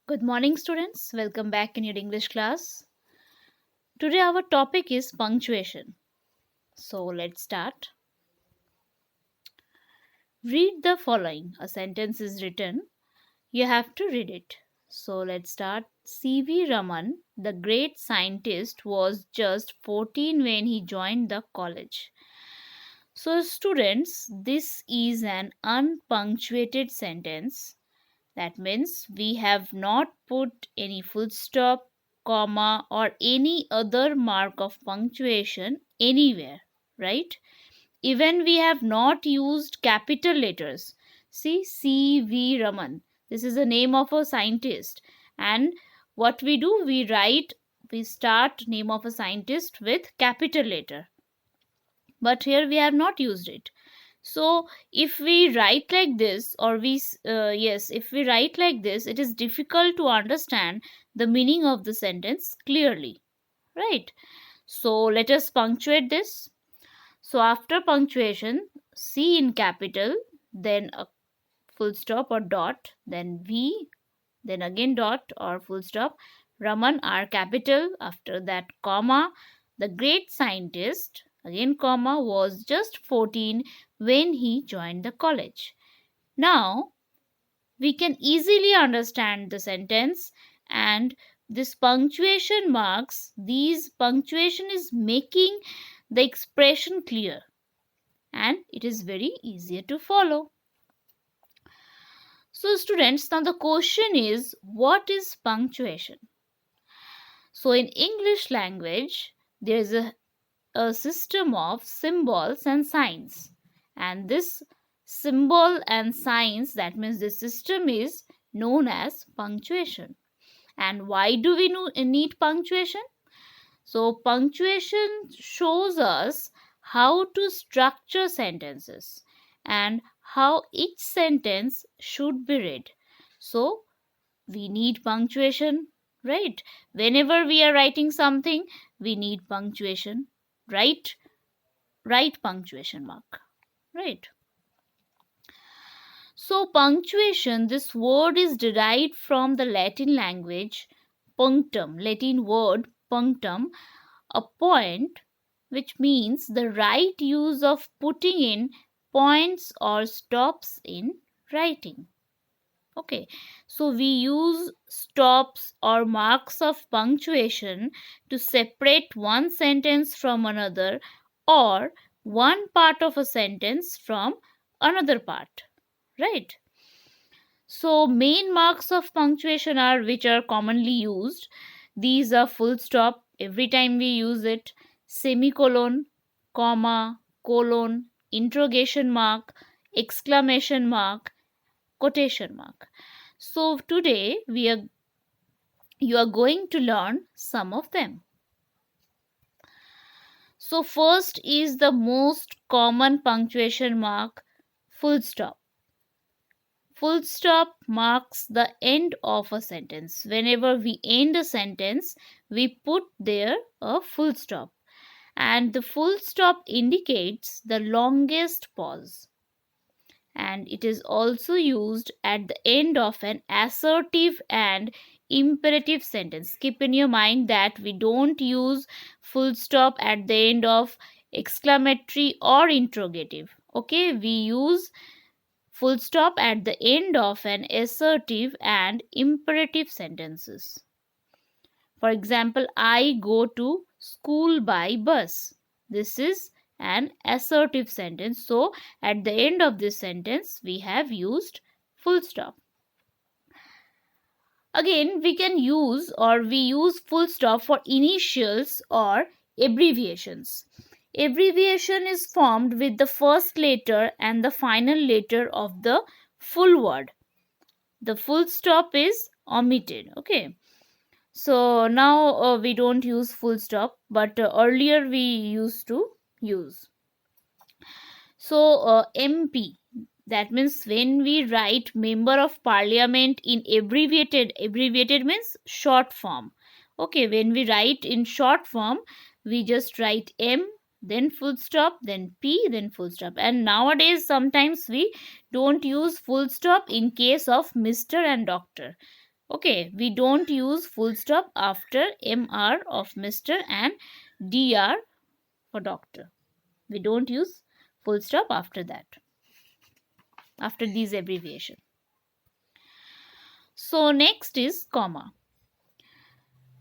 Good morning, students. Welcome back in your English class. Today, our topic is punctuation. So, let's start. Read the following. A sentence is written. You have to read it. So, let's start. C.V. Raman, the great scientist, was just 14 when he joined the college. So, students, this is an unpunctuated sentence. That means we have not put any full stop, comma, or any other mark of punctuation anywhere, right? Even we have not used capital letters. See, C.V. Raman. This is the name of a scientist. And what we do, we start name of a scientist with capital letter. But here we have not used it. So if we write like this, if we write like this, it is difficult to understand the meaning of the sentence clearly, right? So let us punctuate this. So after punctuation, C in capital, then a full stop or dot, then V, then again dot or full stop, Raman R capital, after that comma, the great scientist, again comma, was just 14 when he joined the college. Now we can easily understand the sentence, and this punctuation marks, these punctuation is making the expression clear, and it is very easier to follow. So students, now the question is, what is punctuation? So in English language, there is a system of symbols and signs. And this symbol and signs, that means the system is known as punctuation. And why do we need punctuation? So punctuation shows us how to structure sentences and how each sentence should be read. So we need punctuation, right? Whenever we are writing something, we need punctuation. Right punctuation mark, right? So punctuation, this word is derived from the Latin language punctum, Latin word punctum, a point, which means the right use of putting in points or stops in writing. Okay, so we use stops or marks of punctuation to separate one sentence from another, or one part of a sentence from another part, right? So main marks of punctuation are, which are commonly used. These are full stop every time we use it, semicolon, comma, colon, interrogation mark, exclamation mark, quotation mark. So today you are going to learn some of them. So first is the most common punctuation mark, full stop. Full stop marks the end of a sentence. Whenever we end a sentence, we put there a full stop. And the full stop indicates the longest pause. And it is also used at the end of an assertive and imperative sentence. Keep in your mind that we don't use full stop at the end of exclamatory or interrogative. Okay, we use full stop at the end of an assertive and imperative sentences. For example, I go to school by bus. This is an assertive sentence. So, at the end of this sentence, we have used full stop. Again, we use full stop for initials or abbreviations. Abbreviation is formed with the first letter and the final letter of the full word. The full stop is omitted. Okay. So now we don't use full stop, but earlier we used to use. So MP, that means when we write member of parliament in abbreviated means short form. Okay, when we write in short form, we just write M, then full stop, then P, then full stop. And nowadays sometimes we don't use full stop in case of Mr. and Doctor. Okay, we don't use full stop after Mr of Mr and Dr for doctor. We don't use full stop after that, after these abbreviation. So next is comma.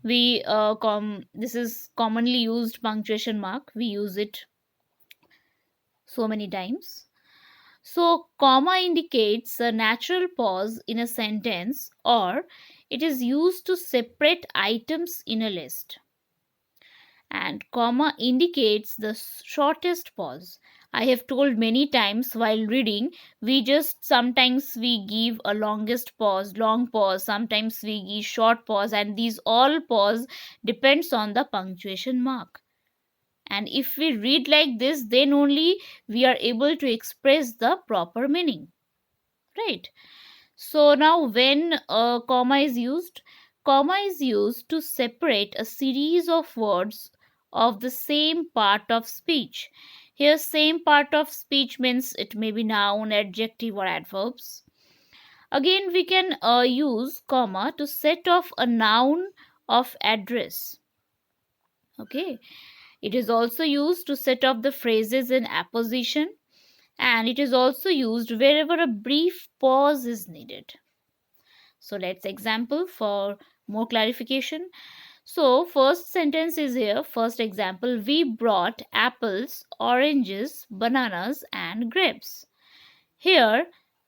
This is commonly used punctuation mark. We use it so many times. So comma indicates a natural pause in a sentence, or it is used to separate items in a list. And comma indicates the shortest pause. I have told many times while reading, we just sometimes we give a longest pause, long pause, sometimes we give short pause, and these all pause depends on the punctuation mark. And if we read like this, then only we are able to express the proper meaning, right? So now when a comma is used to separate a series of words of the same part of speech. Here same part of speech means it may be noun, adjective or adverbs. Again we can use comma to set off a noun of address. Okay. It is also used to set off the phrases in apposition, and it is also used wherever a brief pause is needed. So let's example for more clarification. So first sentence is here. First example, we brought apples, oranges, bananas and grapes. Here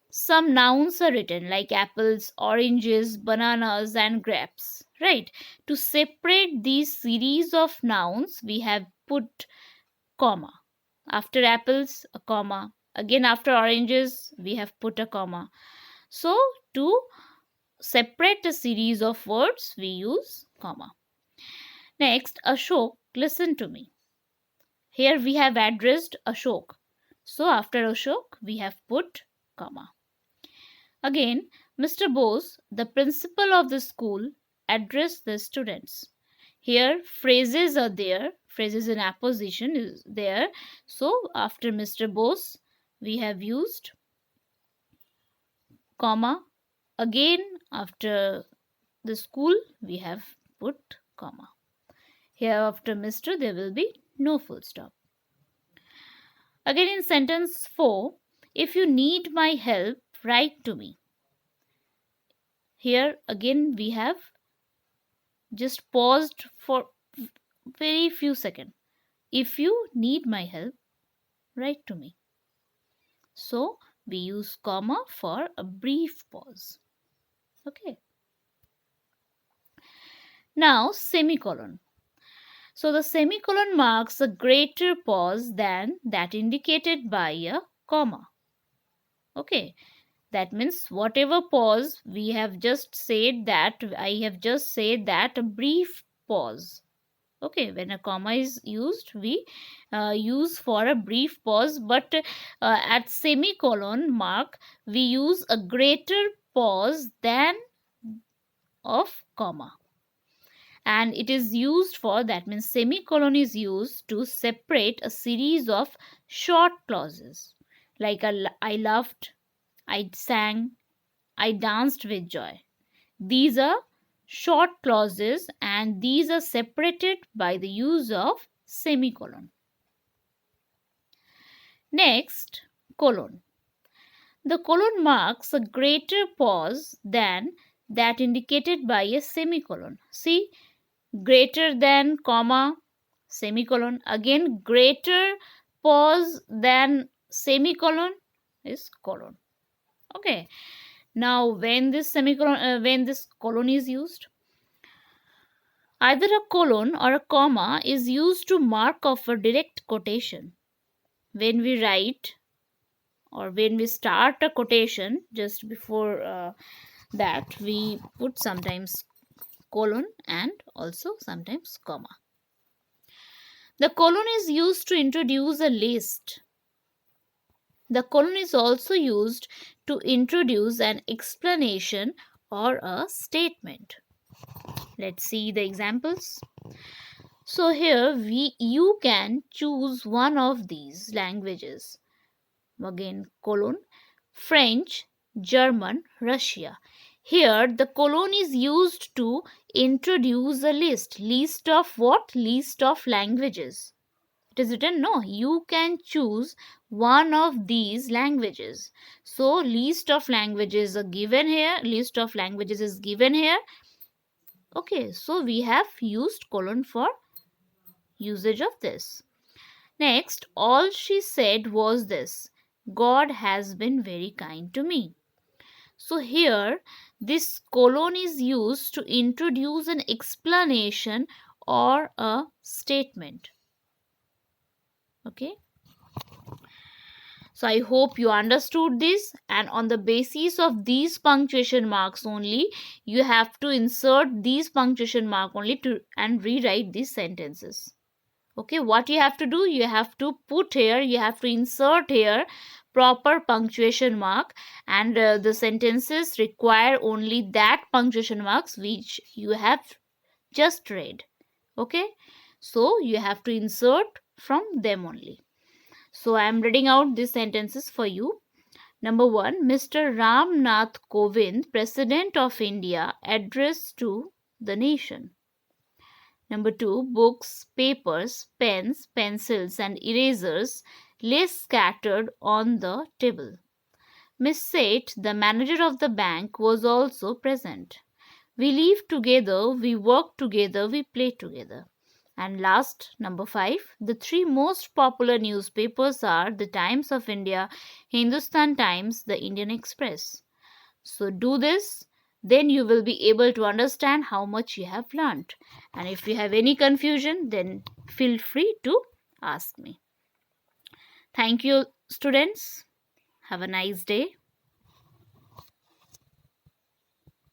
some nouns are written like apples, oranges, bananas and grapes, right? To separate these series of nouns we have put comma. After apples, a comma. Again after oranges we have put a comma. So to separate a series of words we use comma. Next, Ashok, listen to me. Here we have addressed Ashok. So after Ashok we have put comma. Again, Mr. Bose, the principal of the school, addressed the students. Here phrases are there, phrases in apposition is there. So after Mr. Bose we have used comma. Again after the school we have put comma. Here after Mr. there will be no full stop. Again in sentence 4, if you need my help, write to me. Here again we have just paused for very few seconds. If you need my help, write to me. So we use comma for a brief pause. Okay. Now semicolon. So the semicolon marks a greater pause than that indicated by a comma. Okay. That means whatever pause we have just said that, I have just said that a brief pause. Okay, when a comma is used, we use for a brief pause, but at semicolon mark, we use a greater pause than of comma. And it is used for, that means semicolon is used to separate a series of short clauses like I laughed, I sang, I danced with joy. These are short clauses and these are separated by the use of semicolon. Next, colon. The colon marks a greater pause than that indicated by a semicolon. See, greater than comma, semicolon. Again, greater pause than semicolon is colon. Okay. Now, when this colon is used, either a colon or a comma is used to mark off a direct quotation. When we write or when we start a quotation, just before that we put sometimes colon and also sometimes comma. The colon is used to introduce a list. The colon is also used to introduce an explanation or a statement. Let's see the examples. So here you can choose one of these languages. Again colon, French, German, Russia. Here, the colon is used to introduce a list. List of what? List of languages. It is written, no, you can choose one of these languages. So, list of languages are given here. List of languages is given here. Okay, so we have used colon for usage of this. Next, all she said was this: God has been very kind to me. So here, this colon is used to introduce an explanation or a statement. Okay. So I hope you understood this, and on the basis of these punctuation marks only, you have to insert these punctuation mark only to and rewrite these sentences. Okay, what you have to do, you have to put here, you have to insert here proper punctuation mark, and the sentences require only that punctuation marks which you have just read. Okay, so you have to insert from them only. So I am reading out these sentences for you. Number 1, Mr. Ram Nath Kovind, President of India, address to the nation. Number 2, books, papers, pens, pencils, and erasers lay scattered on the table. Miss Seth, the manager of the bank, was also present. We live together, we work together, we play together. And last, number 5, the three most popular newspapers are the Times of India, Hindustan Times, the Indian Express. So do this, then you will be able to understand how much you have learnt. And if you have any confusion, then feel free to ask me. Thank you, students. Have a nice day.